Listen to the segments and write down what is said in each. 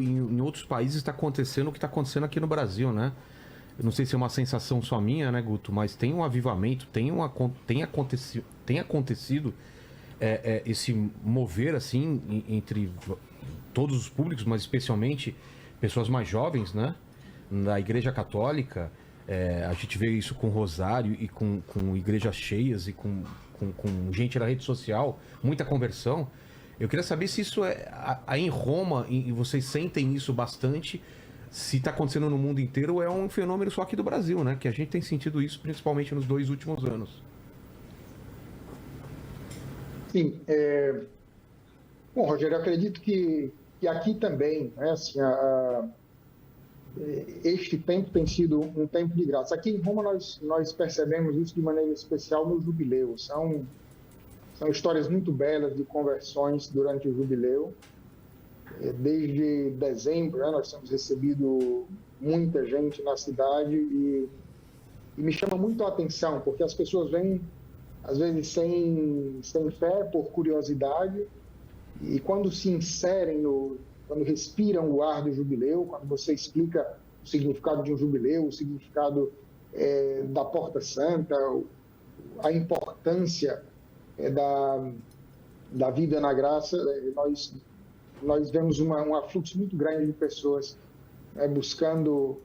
em outros países está acontecendo o que está acontecendo aqui no Brasil, né? Eu não sei se é uma sensação só minha, né, Guto? Mas tem um avivamento, tem acontecido esse mover, assim, entre todos os públicos, mas especialmente pessoas mais jovens, né? Da Igreja Católica. A gente vê isso com Rosário e com igrejas cheias e com gente na rede social, muita conversão. Eu queria saber se isso aí em Roma, e vocês sentem isso bastante, se está acontecendo no mundo inteiro ou é um fenômeno só aqui do Brasil, né? Que a gente tem sentido isso principalmente nos 2 últimos anos. Sim. Bom, Rogério, eu acredito que aqui também, né, assim, este tempo tem sido um tempo de graça. Aqui em Roma nós percebemos isso de maneira especial no jubileu. São histórias muito belas de conversões durante o jubileu. Desde dezembro, né, nós temos recebido muita gente na cidade e me chama muito a atenção, porque as pessoas vêm, às vezes, sem fé, por curiosidade, e quando se inserem quando respiram o ar do jubileu, quando você explica o significado de um jubileu, o significado da Porta Santa, a importância da vida na graça, nós vemos um afluxo muito grande de pessoas buscando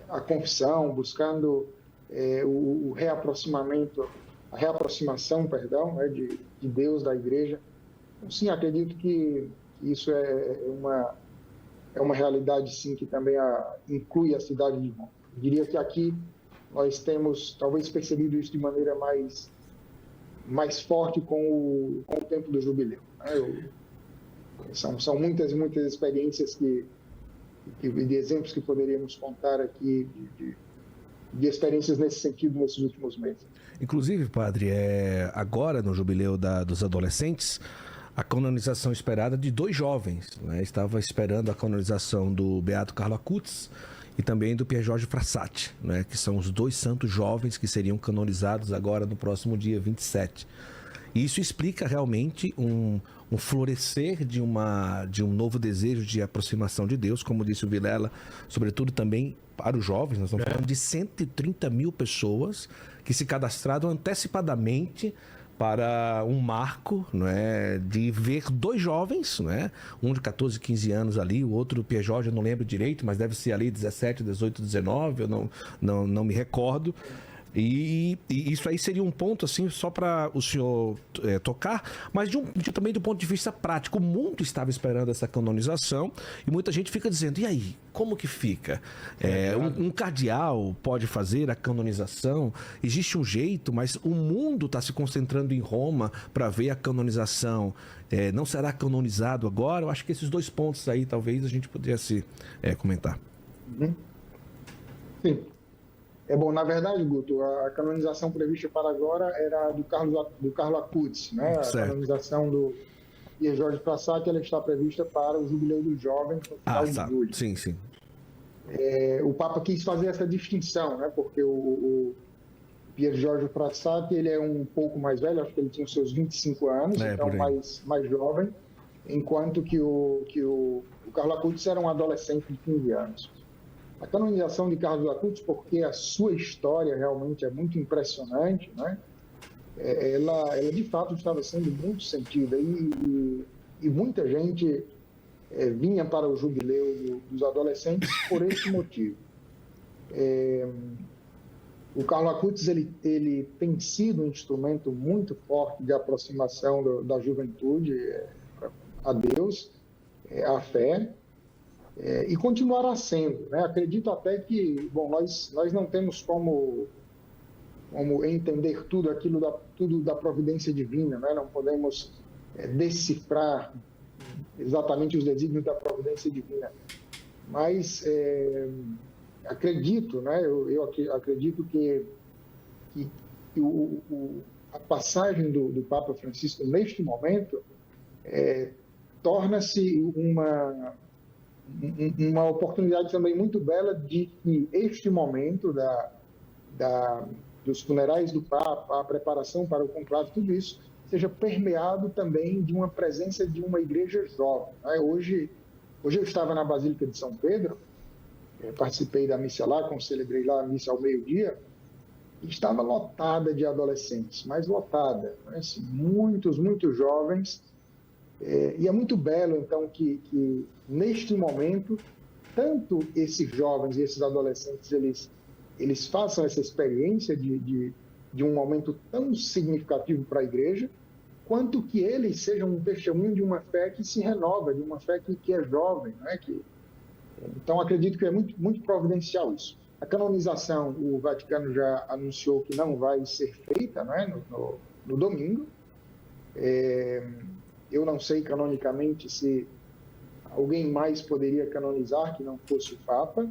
a confissão, buscando o reaproximamento, a reaproximação, perdão, de Deus, da Igreja. Então, sim, acredito que isso é uma realidade, sim, que também inclui a cidade de Roma. Eu diria que aqui nós temos, talvez, percebido isso de maneira mais forte com o tempo do jubileu, né? São muitas experiências de exemplos que poderíamos contar aqui, de experiências nesse sentido nesses últimos meses. Inclusive, padre, agora no jubileu dos adolescentes, a canonização esperada de 2 jovens, né? Estava esperando a canonização do Beato Carlo Acutis e também do Pier Giorgio Frassati, né? Que são os 2 santos jovens que seriam canonizados agora no próximo dia 27. E isso explica realmente um florescer de um novo desejo de aproximação de Deus, como disse o Vilela, sobretudo também para os jovens. Nós estamos falando de 130 mil pessoas que se cadastraram antecipadamente para um marco, não é, de ver 2 jovens, não é, um de 14, 15 anos ali, o outro, Pier Giorgio, eu não lembro direito, mas deve ser ali 17, 18, 19, eu não me recordo. E isso aí seria um ponto, assim, só para o senhor tocar, mas também do ponto de vista prático. O mundo estava esperando essa canonização e muita gente fica dizendo, e aí, como que fica? Um cardeal pode fazer a canonização? Existe um jeito, mas o mundo está se concentrando em Roma para ver a canonização. Não será canonizado agora? Eu acho que esses 2 pontos aí, talvez, a gente pudesse comentar. Sim. Bom, na verdade, Guto, a canonização prevista para agora era do Carlo Acutis, né? Certo. A canonização do Pier Giorgio Frassati, ela está prevista para o Jubileu dos Jovens no final de julho. Sim. O Papa quis fazer essa distinção, né? Porque o Pier Giorgio Frassati, ele é um pouco mais velho, acho que ele tinha os seus 25 anos, então mais jovem, enquanto que o Carlo Acutis era um adolescente de 15 anos. A canonização de Carlos Acutis, porque a sua história realmente é muito impressionante, né? Ela de fato estava sendo muito sentida e muita gente vinha para o jubileu dos adolescentes por esse motivo. O Carlos Acutis ele tem sido um instrumento muito forte de aproximação da juventude a Deus, à fé. E continuará sendo, né? Acredito até que, bom, nós não temos como entender tudo da providência divina, né? Não podemos decifrar exatamente os desígnios da providência divina, mas acredito, né? Eu acredito que a passagem do Papa Francisco neste momento torna-se uma oportunidade também muito bela de que este momento dos funerais do Papa, a preparação para o conclave, tudo isso seja permeado também de uma presença de uma igreja jovem, né? Hoje Hoje eu estava na Basílica de São Pedro, participei da missa lá, celebrei lá a missa ao meio-dia, e estava lotada de adolescentes, mas lotada, né? Assim, muitos jovens, e é muito belo, então, que neste momento, tanto esses jovens e esses adolescentes, eles façam essa experiência de um momento tão significativo para a igreja, quanto que eles sejam um testemunho de uma fé que se renova, de uma fé que é jovem, né? Então, acredito que é muito providencial isso. A canonização, o Vaticano já anunciou que não vai ser feita, né, no domingo. Eu não sei canonicamente se alguém mais poderia canonizar que não fosse o Papa.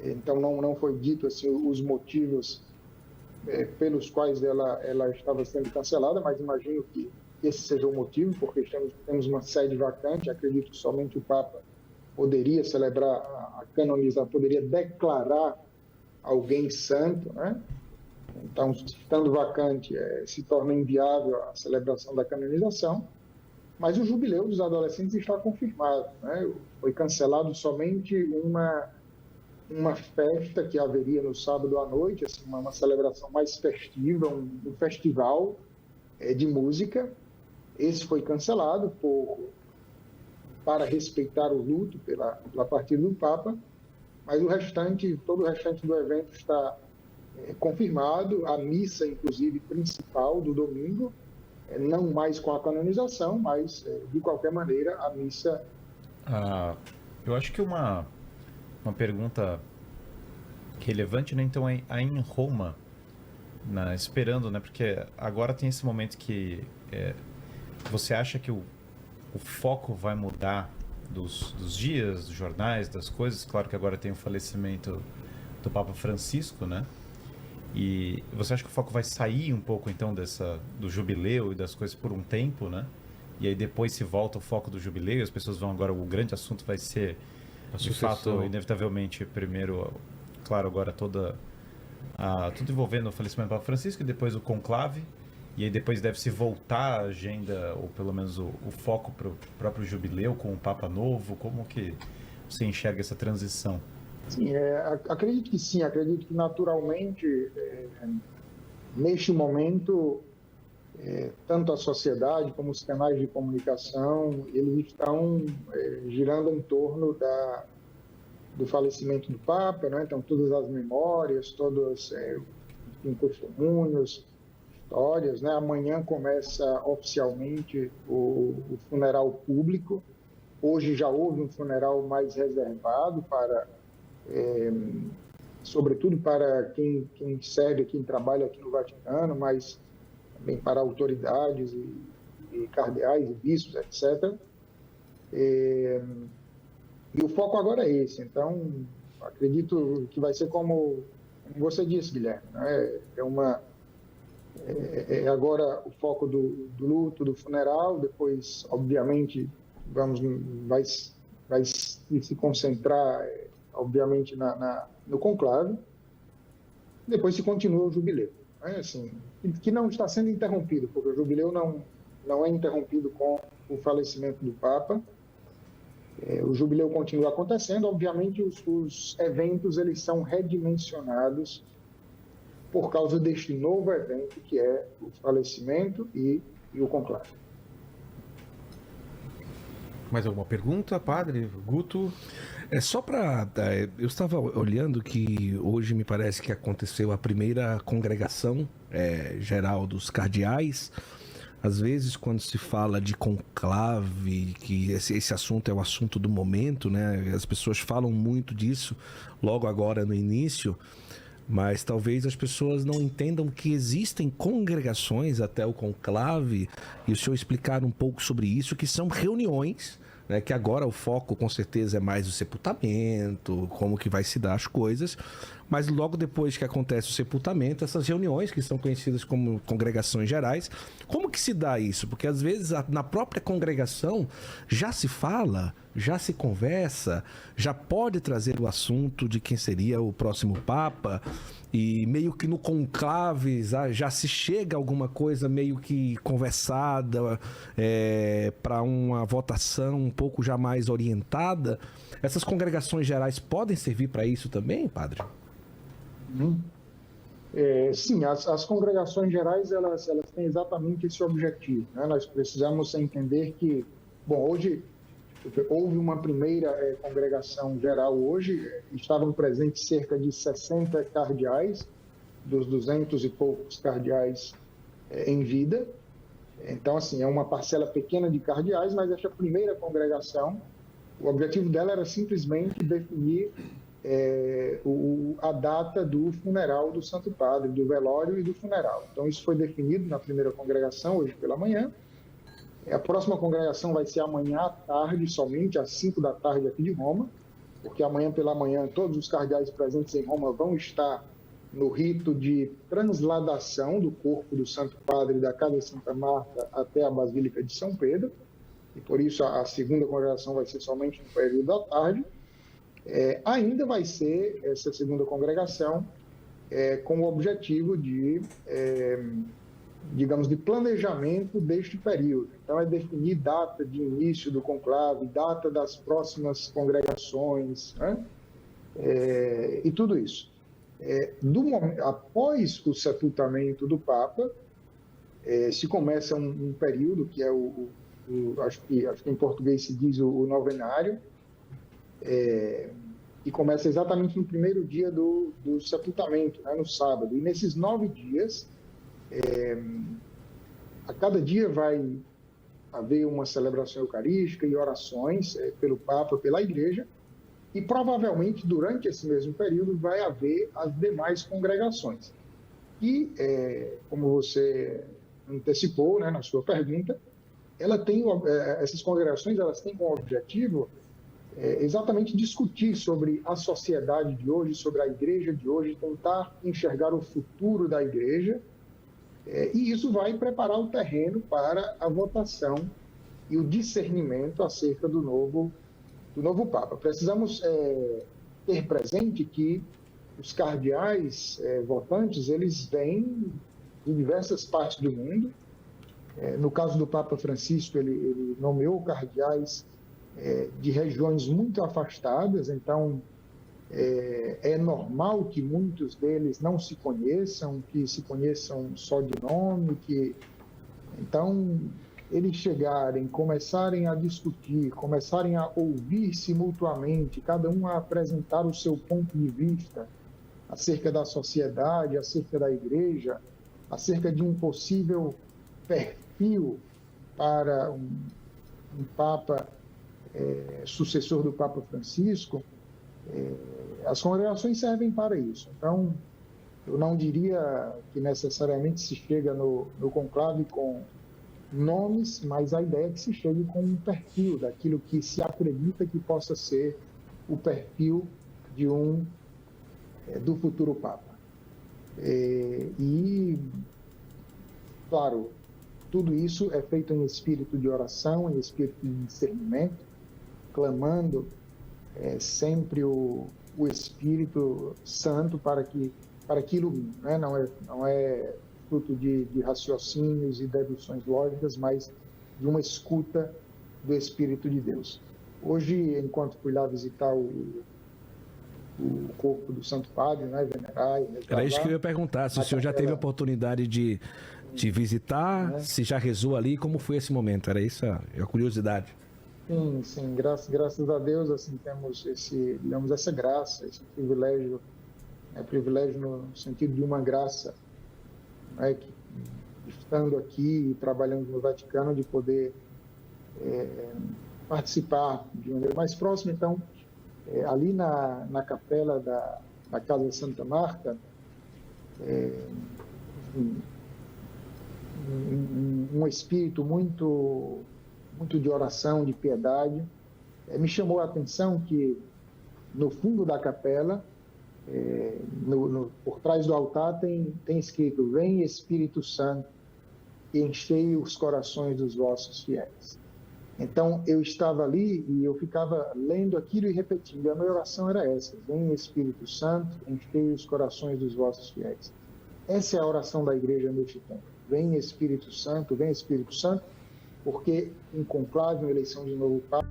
Então, não foi dito assim, os motivos pelos quais ela estava sendo cancelada, mas imagino que esse seja o motivo, porque temos uma sede vacante. Acredito que somente o Papa poderia celebrar a canonização, poderia declarar alguém santo, né? Então, estando vacante, se torna inviável a celebração da canonização, mas o jubileu dos adolescentes está confirmado, né? Foi cancelado somente uma festa que haveria no sábado à noite, assim, uma celebração mais festiva, um festival de música. Esse foi cancelado para respeitar o luto pela partida do Papa, mas todo o restante do evento está confirmado, a missa, inclusive, principal do domingo, não mais com a canonização, mas, de qualquer maneira, a missa... Eu acho que uma pergunta relevante, né? Então, aí em Roma, esperando, né? Porque agora tem esse momento que você acha que o foco vai mudar dos dias, dos jornais, das coisas. Claro que agora tem o falecimento do Papa Francisco, né? E você acha que o foco vai sair um pouco, então, do jubileu e das coisas por um tempo, né? E aí depois se volta o foco do jubileu, as pessoas vão agora, o grande assunto vai ser, de fato, inevitavelmente, primeiro, claro, agora tudo envolvendo o falecimento do Papa Francisco e depois o conclave. E aí depois deve se voltar a agenda, ou pelo menos o foco para o próprio jubileu com o Papa novo. Como que você enxerga essa transição? Sim, acredito que sim. Acredito que naturalmente, neste momento, tanto a sociedade como os canais de comunicação, eles estão girando em torno do falecimento do Papa, né? Então, todas as memórias, todos os testemunhos, histórias, né? Amanhã começa oficialmente o funeral público. Hoje já houve um funeral mais reservado sobretudo para quem serve, quem trabalha aqui no Vaticano, mas também para autoridades e cardeais e bispos, etc. E o foco agora é esse. Então, acredito que vai ser como você disse, Guilherme, né? Agora o foco do luto, do funeral, depois, obviamente, vai se concentrar, obviamente, no conclave, depois se continua o jubileu, né? Assim, que não está sendo interrompido, porque o jubileu não é interrompido com o falecimento do Papa. O jubileu continua acontecendo, obviamente os eventos eles são redimensionados por causa deste novo evento, que é o falecimento e o conclave. Mais alguma pergunta, padre? Guto? Só para... Eu estava olhando que hoje me parece que aconteceu a primeira congregação geral dos cardeais. Às vezes, quando se fala de conclave, que esse assunto é o assunto do momento, né? As pessoas falam muito disso logo agora no início, mas talvez as pessoas não entendam que existem congregações até o conclave, e o senhor explicar um pouco sobre isso, que são reuniões, né, que agora o foco com certeza é mais o sepultamento, como que vai se dar as coisas, mas logo depois que acontece o sepultamento, essas reuniões que são conhecidas como congregações gerais, como que se dá isso? Porque às vezes na própria congregação já se fala já se conversa, já pode trazer o assunto de quem seria o próximo Papa, e meio que no conclave já se chega a alguma coisa meio que conversada, para uma votação um pouco já mais orientada. Essas congregações gerais podem servir para isso também, padre? Sim, as congregações gerais elas têm exatamente esse objetivo, né? Nós precisamos entender que, bom, hoje houve uma primeira congregação geral hoje, estavam presentes cerca de 60 cardeais, dos 200 e poucos cardeais em vida. Então, assim, é uma parcela pequena de cardeais, mas essa primeira congregação, o objetivo dela era simplesmente definir a data do funeral do Santo Padre, do velório e do funeral. Então, isso foi definido na primeira congregação, hoje pela manhã. A próxima congregação vai ser amanhã à tarde, somente às 5 da tarde aqui de Roma, porque amanhã pela manhã todos os cardeais presentes em Roma vão estar no rito de transladação do corpo do Santo Padre da Casa Santa Marta até a Basílica de São Pedro, e por isso a segunda congregação vai ser somente no período da tarde. Ainda vai ser essa segunda congregação com o objetivo de digamos, de planejamento deste período. Então, é definir data de início do conclave, data das próximas congregações, né? E tudo isso. Após o sepultamento do Papa, se começa um período que é acho que em português se diz o novenário, e começa exatamente no primeiro dia do sepultamento, né, no sábado. E nesses 9 dias, a cada dia vai haver uma celebração eucarística e orações pelo Papa, pela Igreja, e provavelmente durante esse mesmo período vai haver as demais congregações. E, como você antecipou, né, na sua pergunta, essas congregações elas têm como objetivo exatamente discutir sobre a sociedade de hoje, sobre a Igreja de hoje, tentar enxergar o futuro da Igreja. E isso vai preparar o terreno para a votação e o discernimento acerca do novo Papa. Precisamos ter presente que os cardeais votantes, eles vêm de diversas partes do mundo. No caso do Papa Francisco, ele nomeou cardeais de regiões muito afastadas, então é normal que muitos deles não se conheçam, que se conheçam só de nome, então eles começarem a discutir, começarem a ouvir-se mutuamente, cada um a apresentar o seu ponto de vista acerca da sociedade, acerca da Igreja, acerca de um possível perfil para um Papa sucessor do Papa Francisco. As congregações servem para isso. Então, eu não diria que necessariamente se chega no conclave com nomes, mas a ideia é que se chegue com um perfil daquilo que se acredita que possa ser o perfil do futuro Papa. E, claro, tudo isso é feito em espírito de oração, em espírito de discernimento, clamando sempre o Espírito Santo para que ilumine, né? Não é fruto de raciocínios e deduções lógicas, mas de uma escuta do Espírito de Deus. Hoje, enquanto fui lá visitar o corpo do Santo Padre, né, venerar e rezar. Era isso que eu ia perguntar, se o senhor já teve a oportunidade de visitar, se já rezou ali, como foi esse momento? Era isso a curiosidade. Sim, graças a Deus, assim, temos essa graça, esse privilégio, privilégio no sentido de uma graça, né, que, estando aqui e trabalhando no Vaticano, de poder participar de maneira mais próxima. Então, ali na capela da Casa Santa Marta, um espírito muito de oração, de piedade. Me chamou a atenção que no fundo da capela, por trás do altar, tem escrito: "Vem Espírito Santo e enchei os corações dos vossos fiéis". Então, eu estava ali e eu ficava lendo aquilo e repetindo. E a minha oração era essa: vem Espírito Santo, enchei os corações dos vossos fiéis. Essa é a oração da igreja neste tempo. Vem Espírito Santo, porque em conclave, uma eleição de novo Papa,